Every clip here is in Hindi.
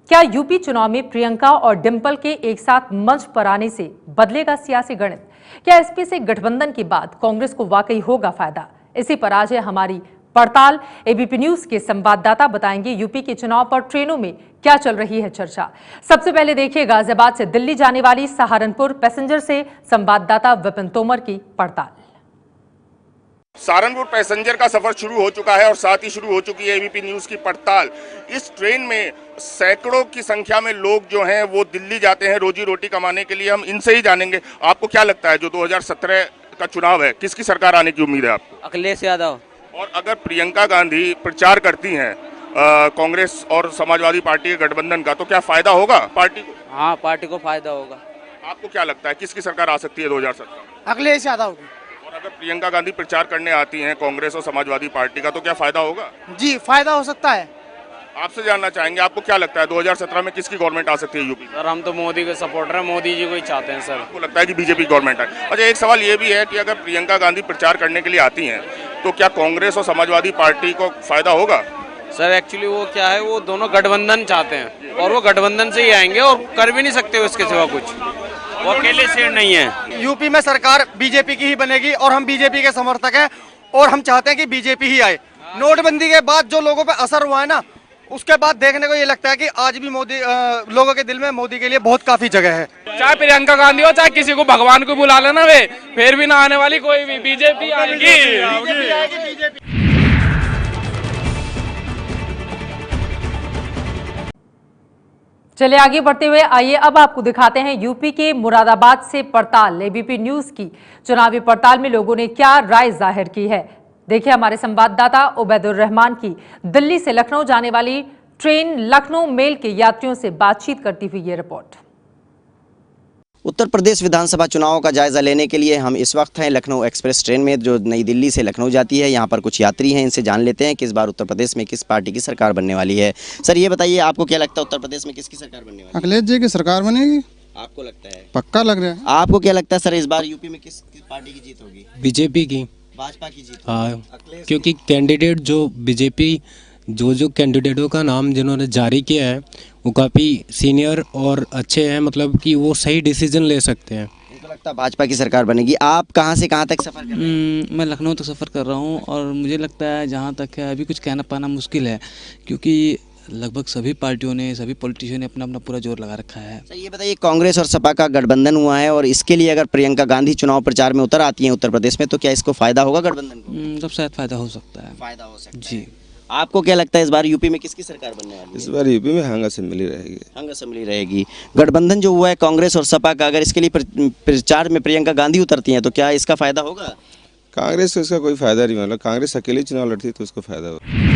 क्या यूपी चुनाव में प्रियंका और डिंपल के एक साथ मंच पर आने से बदलेगा सियासी गणित? क्या एसपी से गठबंधन के बाद कांग्रेस को वाकई होगा फायदा? इसी पर आज है हमारी पड़ताल। एबीपी न्यूज के संवाददाता बताएंगे यूपी के चुनाव पर ट्रेनों में क्या चल रही है चर्चा। सबसे पहले देखिए गाजियाबाद से दिल्ली जाने वाली सहारनपुर पैसेंजर से संवाददाता विपिन तोमर की पड़ताल। सहारनपुर पैसेंजर का सफर शुरू हो चुका है और साथ ही शुरू हो चुकी है एबीपी न्यूज की पड़ताल। इस ट्रेन में सैकड़ों की संख्या में लोग जो हैं वो दिल्ली जाते हैं रोजी रोटी कमाने के लिए। हम इनसे ही जानेंगे, आपको क्या लगता है जो 2017 का चुनाव है किसकी सरकार आने की उम्मीद है आपको? अखिलेश यादव। और अगर प्रियंका गांधी प्रचार करती हैं कांग्रेस और समाजवादी पार्टी के गठबंधन का, तो क्या फायदा होगा पार्टी को? हाँ, पार्टी को फायदा होगा। आपको क्या लगता है किसकी सरकार आ सकती है 2017? अखिलेश यादव की। और अगर प्रियंका गांधी प्रचार करने आती हैं कांग्रेस और समाजवादी पार्टी का, तो क्या फायदा होगा? जी, फायदा हो सकता है। आपसे जानना चाहेंगे, आपको क्या लगता है 2017 में किसकी गवर्नमेंट आ सकती है यूपी? सर, हम तो मोदी के सपोर्टर हैं, मोदी जी को ही चाहते हैं सर। आपको लगता है कि बीजेपी गवर्नमेंट है? अच्छा, एक सवाल ये भी है कि अगर प्रियंका गांधी प्रचार करने के लिए आती हैं तो क्या कांग्रेस और समाजवादी पार्टी को फायदा होगा? सर एक्चुअली वो क्या है, वो दोनों गठबंधन चाहते हैं और वो गठबंधन से ही आएंगे और कर भी नहीं सकते उसके सिवा कुछ, वो अकेले से नहीं है। यूपी में सरकार बीजेपी की ही बनेगी और हम बीजेपी के समर्थक हैं और हम चाहते हैं कि बीजेपी ही आए। नोटबंदी के बाद जो लोगों पे असर हुआ है ना, उसके बाद देखने को ये लगता है कि आज भी मोदी लोगों के दिल में मोदी के लिए बहुत काफी जगह है। चाहे प्रियंका गांधी हो, चाहे किसी को भगवान को बुला लेना, वे फिर भी ना आने वाली कोई भी बीजेपी आएगी। चलिए आगे बढ़ते हुए आइए अब आपको दिखाते हैं यूपी के मुरादाबाद से पड़ताल। एबीपी न्यूज की चुनावी पड़ताल में लोगों ने क्या राय जाहिर की है, देखिए हमारे संवाददाता उबैदुर रहमान की दिल्ली से लखनऊ जाने वाली ट्रेन लखनऊ मेल के यात्रियों से बातचीत करती हुई ये रिपोर्ट। उत्तर प्रदेश विधानसभा चुनाव का जायजा लेने के लिए हम इस वक्त हैं लखनऊ एक्सप्रेस ट्रेन में जो नई दिल्ली से लखनऊ जाती है। यहाँ पर कुछ यात्री हैं, इनसे जान लेते हैं कि इस बार उत्तर प्रदेश में किस पार्टी की सरकार बनने वाली है। सर ये बताइए, आपको क्या लगता है उत्तर प्रदेश में किसकी सरकार बनने वाली है? अखिलेश जी की सरकार बनेगी। आपको लगता है? पक्का लग रहा है। आपको क्या लगता है सर, इस बार यूपी में किस पार्टी की जीत होगी? बीजेपी की। भाजपा की जीत? हाँ, क्योंकि कैंडिडेट जो बीजेपी जो कैंडिडेटों का नाम जिन्होंने जारी किया है वो काफ़ी सीनियर और अच्छे हैं, मतलब कि वो सही डिसीजन ले सकते हैं। इनको लगता है भाजपा की सरकार बनेगी। आप कहाँ से कहाँ तक सफ़र कर रहे हैं? मैं लखनऊ तक सफ़र कर रहा हूँ और मुझे लगता है जहाँ तक है अभी कुछ कहना पाना मुश्किल है, क्योंकि लगभग सभी पार्टियों ने, सभी पॉलिटिशियन ने अपना अपना पूरा जोर लगा रखा है। सर ये बताइए, कांग्रेस और सपा का गठबंधन हुआ है और इसके लिए अगर प्रियंका गांधी चुनाव प्रचार में उतर आती हैं उत्तर प्रदेश में, तो क्या इसको फायदा होगा गठबंधन को? तब शायद फायदा हो सकता है। फायदा हो सकता है जी। आपको क्या लगता है इस बार यूपी में किसकी सरकार बनने वाली है? इस बार यूपी में हंगा असेंबली रहेगी। हंगा असेंबली रहेगी। गठबंधन जो हुआ है कांग्रेस और सपा का, अगर इसके लिए प्रचार में प्रियंका गांधी उतरती हैं तो क्या इसका फायदा होगा? कांग्रेस को इसका कोई फायदा नहीं, मतलब कांग्रेस अकेले चुनाव लड़ती है तो उसको फायदा होगा।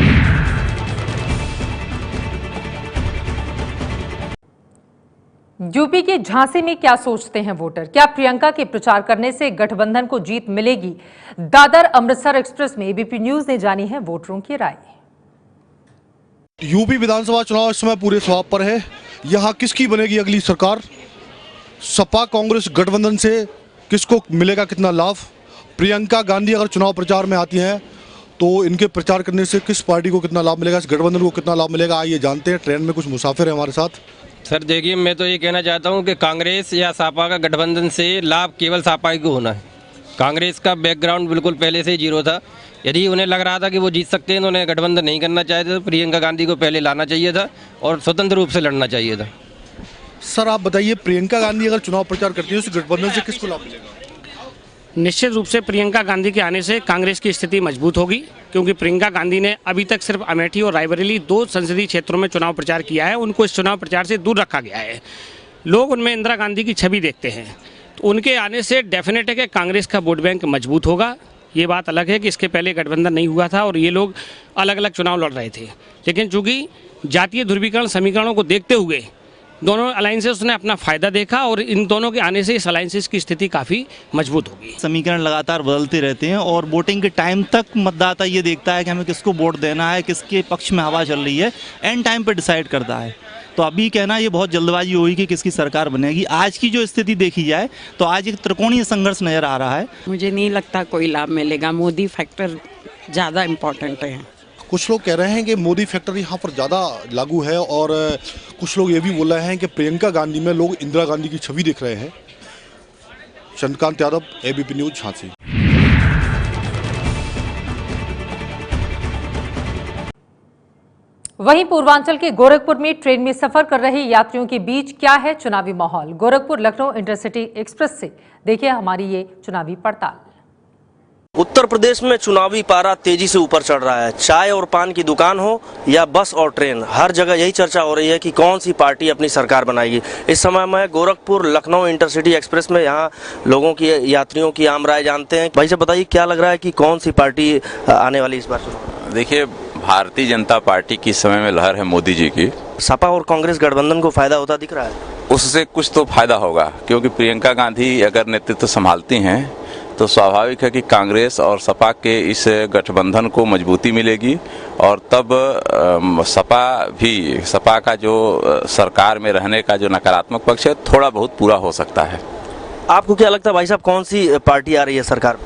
यूपी के झांसी में क्या सोचते हैं वोटर? क्या प्रियंका के प्रचार करने से गठबंधन को जीत मिलेगी? दादर अमृतसर एक्सप्रेस में एबीपी न्यूज ने जानी है वोटरों की राय। यूपी विधानसभा चुनाव इस समय पूरे स्वाब पर है। यहाँ किसकी बनेगी अगली सरकार? सपा कांग्रेस गठबंधन से किसको मिलेगा कितना लाभ? प्रियंका गांधी अगर चुनाव प्रचार में आती हैं तो इनके प्रचार करने से किस पार्टी को कितना लाभ मिलेगा, इस गठबंधन को कितना लाभ मिलेगा, आइए जानते हैं। ट्रेन में कुछ मुसाफिर है हमारे साथ। सर देखिए, मैं तो ये कहना चाहता हूँ कि कांग्रेस या सपा का गठबंधन से लाभ केवल सपा को होना है। कांग्रेस का बैकग्राउंड बिल्कुल पहले से ही जीरो था। यदि उन्हें लग रहा था कि वो जीत सकते हैं तो उन्हें गठबंधन नहीं करना चाहते, तो प्रियंका गांधी को पहले लाना चाहिए था और स्वतंत्र रूप से लड़ना चाहिए था। सर आप बताइए, प्रियंका गांधी अगर चुनाव प्रचार करती है उस गठबंधन से किसको लाभ मिलेगा? निश्चित रूप से प्रियंका गांधी के आने से कांग्रेस की स्थिति मजबूत होगी, क्योंकि प्रियंका गांधी ने अभी तक सिर्फ अमेठी और रायबरेली 2 संसदीय क्षेत्रों में चुनाव प्रचार किया है। उनको इस चुनाव प्रचार से दूर रखा गया है। लोग उनमें इंदिरा गांधी की छवि देखते हैं, तो उनके आने से डेफिनेट है कि कांग्रेस का वोट बैंक मजबूत होगा। ये बात अलग है कि इसके पहले गठबंधन नहीं हुआ था और ये लोग अलग अलग चुनाव लड़ रहे थे, लेकिन चूँकि जातीय ध्रुवीकरण समीकरणों को देखते हुए दोनों अलायंसेस ने अपना फायदा देखा और इन दोनों के आने से इस अलायंसेस की स्थिति काफ़ी मजबूत होगी। समीकरण लगातार बदलते रहते हैं और वोटिंग के टाइम तक मतदाता ये देखता है कि हमें किसको वोट देना है, किसके पक्ष में हवा चल रही है, एंड टाइम पर डिसाइड करता है। तो अभी कहना ये बहुत जल्दबाजी हुई कि किसकी सरकार बनेगी। आज की जो स्थिति देखी जाए तो आज एक त्रिकोणीय संघर्ष नजर आ रहा है। मुझे नहीं लगता कोई लाभ मिलेगा। मोदी फैक्टर ज़्यादा इम्पोर्टेंट है। कुछ लोग कह रहे हैं कि मोदी फैक्टर यहाँ पर ज़्यादा लागू है और कुछ लोग ये भी बोल रहे हैं कि प्रियंका गांधी में लोग इंदिरा गांधी की छवि देख रहे हैं। Chandrakant Yadav, ABP news, Jhansi. वहीं पूर्वांचल के गोरखपुर में ट्रेन में सफर कर रहे यात्रियों के बीच क्या है चुनावी माहौल। गोरखपुर लखनऊ इंटरसिटी एक्सप्रेस से देखिए हमारी ये चुनावी पड़ताल। उत्तर प्रदेश में चुनावी पारा तेजी से ऊपर चढ़ रहा है। चाय और पान की दुकान हो या बस और ट्रेन, हर जगह यही चर्चा हो रही है कि कौन सी पार्टी अपनी सरकार बनाएगी। इस समय मैं गोरखपुर लखनऊ इंटरसिटी एक्सप्रेस में यहाँ लोगों की, यात्रियों की आम राय जानते हैं। भाई साहब बताइए, क्या लग रहा है कि कौन सी पार्टी आने वाली इस बार चुनाव? देखिए, भारतीय जनता पार्टी की समय में लहर है मोदी जी की। सपा और कांग्रेस गठबंधन को फायदा होता दिख रहा है? उससे कुछ तो फायदा होगा, क्योंकि प्रियंका गांधी अगर नेतृत्व संभालती हैं तो स्वाभाविक है कि कांग्रेस और सपा के इस गठबंधन को मजबूती मिलेगी और तब सपा का जो सरकार में रहने का जो नकारात्मक पक्ष है थोड़ा बहुत पूरा हो सकता है। आपको क्या लगता है भाई साहब, कौन सी पार्टी आ रही है सरकार?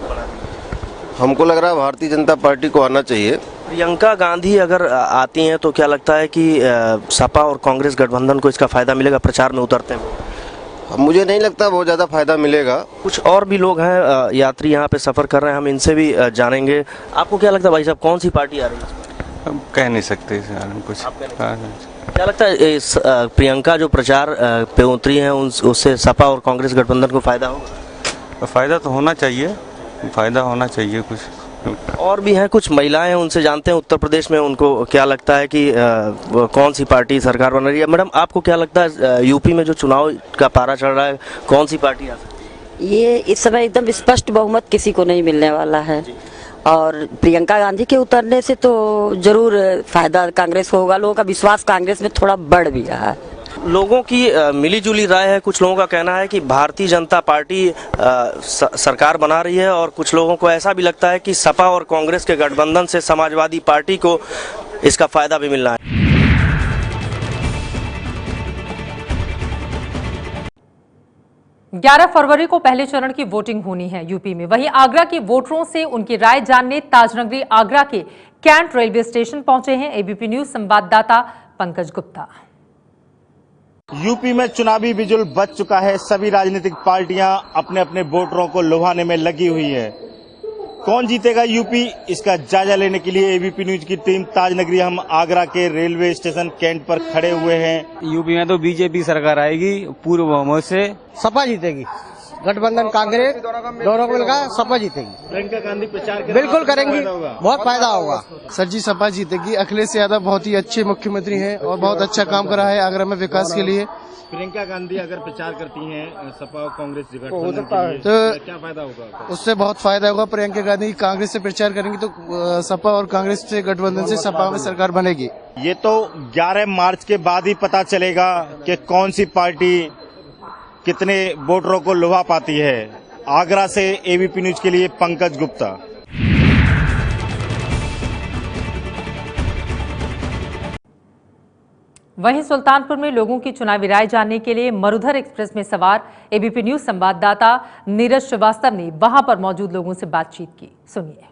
हमको लग रहा है भारतीय जनता पार्टी को आना चाहिए। प्रियंका गांधी अगर आती हैं तो क्या लगता है कि सपा और कांग्रेस गठबंधन को इसका फायदा मिलेगा प्रचार में उतरते हैं? मुझे नहीं लगता बहुत ज़्यादा फायदा मिलेगा। कुछ और भी लोग हैं यात्री यहाँ पे सफ़र कर रहे हैं, हम इनसे भी जानेंगे। आपको क्या लगता है भाई साहब, कौन सी पार्टी आ रही है? हम कह नहीं सकते कुछ। क्या लगता है प्रियंका जो प्रचार पे उतरी हैं उससे सपा और कांग्रेस गठबंधन को फायदा होगा? फायदा तो होना चाहिए, फायदा होना चाहिए कुछ। और भी हैं कुछ महिलाएं हैं, उनसे जानते हैं उत्तर प्रदेश में उनको क्या लगता है कि कौन सी पार्टी सरकार बन रही है। मैडम, आपको क्या लगता है यूपी में जो चुनाव का पारा चढ़ रहा है, कौन सी पार्टी आ सकती है? ये इस समय एकदम स्पष्ट बहुमत किसी को नहीं मिलने वाला है और प्रियंका गांधी के उतरने से तो जरूर फायदा कांग्रेस को होगा। लोगों का विश्वास कांग्रेस में थोड़ा बढ़ भी रहा है। लोगों की मिलीजुली राय है। कुछ लोगों का कहना है कि भारतीय जनता पार्टी सरकार बना रही है और कुछ लोगों को ऐसा भी लगता है कि सपा और कांग्रेस के गठबंधन से समाजवादी पार्टी को इसका फायदा भी मिल रहा है। 11 फरवरी को पहले चरण की वोटिंग होनी है यूपी में। वहीं आगरा के वोटरों से उनकी राय जानने ताजनगरी आगरा के कैंट रेलवे स्टेशन पहुंचे हैं एबीपी न्यूज संवाददाता पंकज गुप्ता। यूपी में चुनावी बिजुल बज चुका है। सभी राजनीतिक पार्टियां अपने अपने वोटरों को लुभाने में लगी हुई है। कौन जीतेगा यूपी, इसका जायजा लेने के लिए एबीपी न्यूज की टीम ताजनगरी हम आगरा के रेलवे स्टेशन कैंट पर खड़े हुए हैं। यूपी में तो बीजेपी सरकार आएगी पूर्ण बहुमत से। सपा जीतेगी, गठबंधन कांग्रेस दोनों को मिलकर सपा जीतेगी। प्रियंका गांधी प्रचार बिल्कुल करेंगी, बहुत फायदा होगा। सर जी, सपा जीतेगी। अखिलेश यादव बहुत ही अच्छे मुख्यमंत्री हैं और बहुत अच्छा काम कर रहा है आगरा में विकास के लिए। प्रियंका गांधी अगर प्रचार करती हैं सपा और कांग्रेस गठबंधन के लिए तो क्या फायदा होगा? उससे बहुत फायदा होगा। प्रियंका गांधी कांग्रेस से प्रचार करेंगी तो सपा और कांग्रेस से गठबंधन से सपा में सरकार बनेगी। ये तो 11 मार्च के बाद ही पता चलेगा कि कौन सी पार्टी कितने वोटरों को लुभा पाती है। आगरा से एबीपी न्यूज के लिए पंकज गुप्ता। वहीं सुल्तानपुर में लोगों की चुनावी राय जानने के लिए मरुधर एक्सप्रेस में सवार एबीपी न्यूज संवाददाता नीरज श्रीवास्तव ने वहां पर मौजूद लोगों से बातचीत की। सुनिए।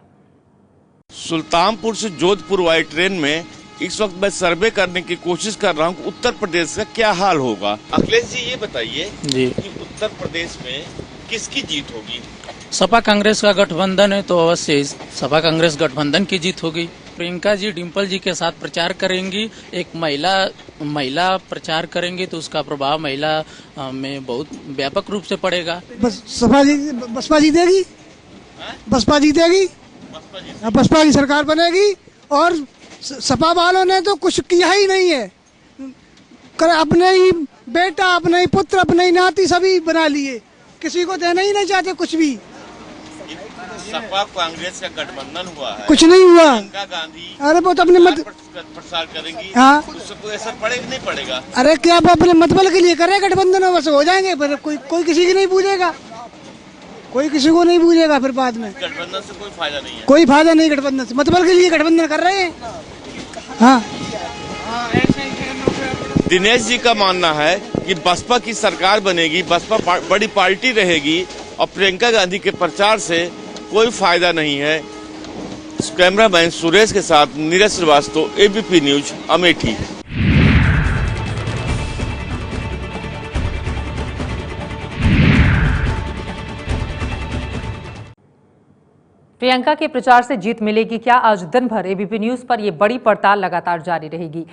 सुल्तानपुर से जोधपुर वाली ट्रेन में इस वक्त मैं सर्वे करने की कोशिश कर रहा हूँ उत्तर प्रदेश का क्या हाल होगा। अखिलेश जी, ये बताइए कि उत्तर प्रदेश में किसकी जीत होगी? सपा कांग्रेस का गठबंधन है तो अवश्य सपा कांग्रेस गठबंधन की जीत होगी। प्रियंका जी डिम्पल जी के साथ प्रचार करेंगी। एक महिला प्रचार करेंगी तो उसका प्रभाव महिला में बहुत व्यापक रूप से पड़ेगा। बसपा जीतेगी, बसपा जीतेगी, बसपा की सरकार बनेगी। और सपा वालों ने तो कुछ किया ही नहीं है। अपने ही बेटा, अपने ही पुत्र, अपने ही नाती सभी बना लिए, किसी को देना ही नहीं चाहते कुछ भी। सपा कांग्रेस का गठबंधन हुआ है, कुछ नहीं हुआ। प्रियंका गांधी अरे वो तो अपने मत प्रसार करेंगी। हाँ, उससे कोई असर पड़ेगा नहीं पड़ेगा? अरे क्या वो अपने मतबल के लिए करे गठबंधन, बस हो जाएंगे। पर कोई किसी की नहीं पूछेगा, कोई किसी को नहीं पूछेगा। फिर बाद में गठबंधन से कोई फायदा नहीं है, कोई फायदा नहीं गठबंधन से। मतबल के लिए गठबंधन कर रहे हैं। हाँ, दिनेश जी का मानना है कि बसपा की सरकार बनेगी, बसपा बड़ी पार्टी रहेगी और प्रियंका गांधी के प्रचार से कोई फायदा नहीं है। कैमरामैन सुरेश के साथ नीरज श्रीवास्तव, एबीपी न्यूज, अमेठी। प्रियंका के प्रचार से जीत मिलेगी क्या? आज दिन भर एबीपी न्यूज पर यह बड़ी पड़ताल लगातार जारी रहेगी।